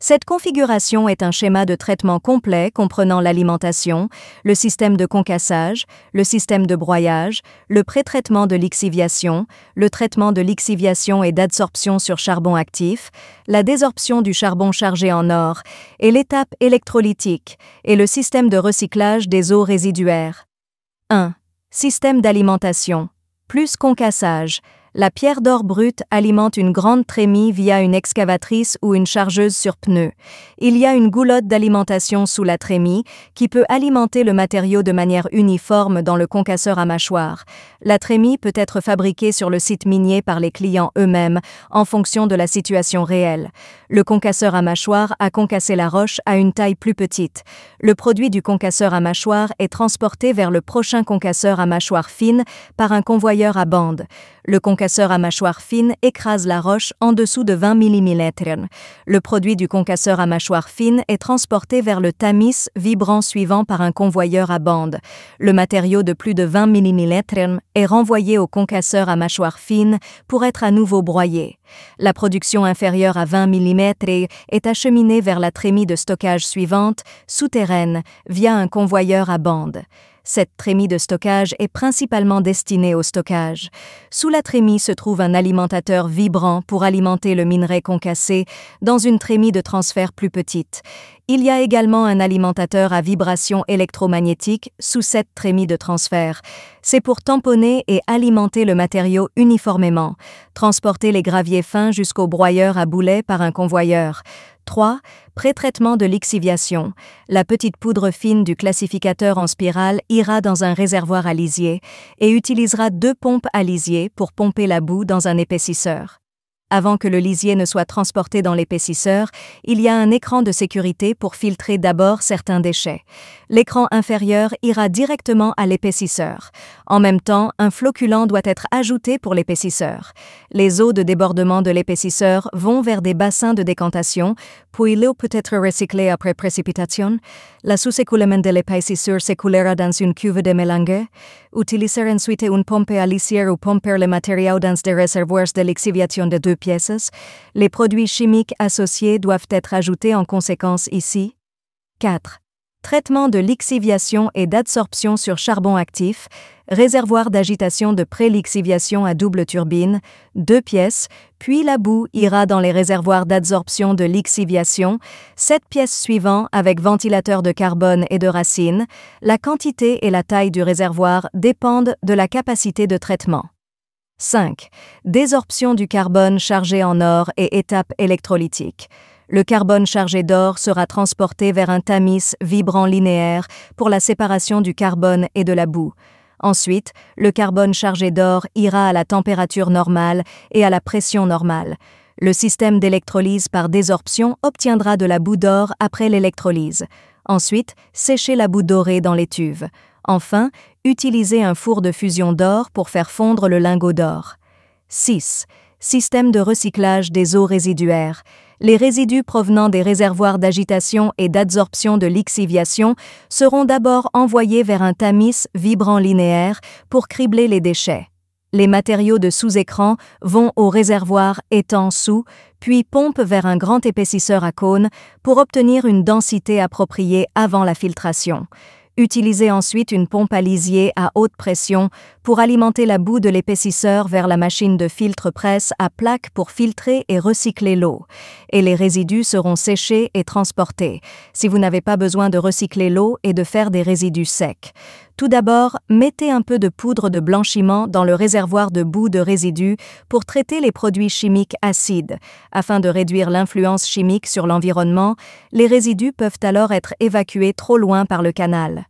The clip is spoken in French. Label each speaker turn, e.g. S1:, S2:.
S1: Cette configuration est un schéma de traitement complet comprenant l'alimentation, le système de concassage, le système de broyage, le pré-traitement de lixiviation, le traitement de lixiviation et d'adsorption sur charbon actif, la désorption du charbon chargé en or et l'étape électrolytique et le système de recyclage des eaux résiduaires. 1. Système d'alimentation. Plus concassage. La pierre d'or brute alimente une grande trémie via une excavatrice ou une chargeuse sur pneu. Il y a une goulotte d'alimentation sous la trémie qui peut alimenter le matériau de manière uniforme dans le concasseur à mâchoire. La trémie peut être fabriquée sur le site minier par les clients eux-mêmes en fonction de la situation réelle. Le concasseur à mâchoire a concassé la roche à une taille plus petite. Le produit du concasseur à mâchoire est transporté vers le prochain concasseur à mâchoire fine par un convoyeur à bande. Le concasseur à mâchoire fine écrase la roche en dessous de 20 mm. Le produit du concasseur à mâchoire fine est transporté vers le tamis vibrant suivant par un convoyeur à bande. Le matériau de plus de 20 mm est renvoyé au concasseur à mâchoire fine pour être à nouveau broyé. La production inférieure à 20 mm est acheminée vers la trémie de stockage suivante, souterraine, via un convoyeur à bande. Cette trémie de stockage est principalement destinée au stockage. Sous la trémie se trouve un alimentateur vibrant pour alimenter le minerai concassé dans une trémie de transfert plus petite. Il y a également un alimentateur à vibration électromagnétique sous cette trémie de transfert. C'est pour tamponner et alimenter le matériau uniformément, transporter les graviers fins jusqu'au broyeur à boulet par un convoyeur. 3. Pré-traitement de lixiviation. La petite poudre fine du classificateur en spirale ira dans un réservoir à lisier et utilisera 2 pompes à lisier pour pomper la boue dans un épaississeur. Avant que le lisier ne soit transporté dans l'épaississeur, il y a un écran de sécurité pour filtrer d'abord certains déchets. L'écran inférieur ira directement à l'épaississeur. En même temps, un floculant doit être ajouté pour l'épaississeur. Les eaux de débordement de l'épaississeur vont vers des bassins de décantation, puis l'eau peut être recyclée après précipitation. La sous-écoulement de l'épaississeur s'écoulera dans une cuve de mélange. Utiliser ensuite une pompe à lisière ou pomper le matériau dans des réservoirs de lixiviation de 2 pièces. Les produits chimiques associés doivent être ajoutés en conséquence ici. 4. Traitement de lixiviation et d'adsorption sur charbon actif, réservoir d'agitation de pré-lixiviation à double turbine, 2 pièces, puis la boue ira dans les réservoirs d'adsorption de lixiviation, 7 pièces suivant avec ventilateur de carbone et de racine. La quantité et la taille du réservoir dépendent de la capacité de traitement. 5. Désorption du carbone chargé en or et étape électrolytique. Le carbone chargé d'or sera transporté vers un tamis vibrant linéaire pour la séparation du carbone et de la boue. Ensuite, le carbone chargé d'or ira à la température normale et à la pression normale. Le système d'électrolyse par désorption obtiendra de la boue d'or après l'électrolyse. Ensuite, sécher la boue dorée dans l'étuve. Enfin, utilisez un four de fusion d'or pour faire fondre le lingot d'or. 6. Système de recyclage des eaux résiduaires. Les résidus provenant des réservoirs d'agitation et d'adsorption de lixiviation seront d'abord envoyés vers un tamis vibrant linéaire pour cribler les déchets. Les matériaux de sous-écran vont au réservoir étang sous, puis pompent vers un grand épaississeur à cône pour obtenir une densité appropriée avant la filtration. Utilisez ensuite une pompe à lisier à haute pression pour alimenter la boue de l'épaississeur vers la machine de filtre-presse à plaque pour filtrer et recycler l'eau. Et les résidus seront séchés et transportés, si vous n'avez pas besoin de recycler l'eau et de faire des résidus secs. Tout d'abord, mettez un peu de poudre de blanchiment dans le réservoir de boue de résidus pour traiter les produits chimiques acides. Afin de réduire l'influence chimique sur l'environnement, les résidus peuvent alors être évacués trop loin par le canal.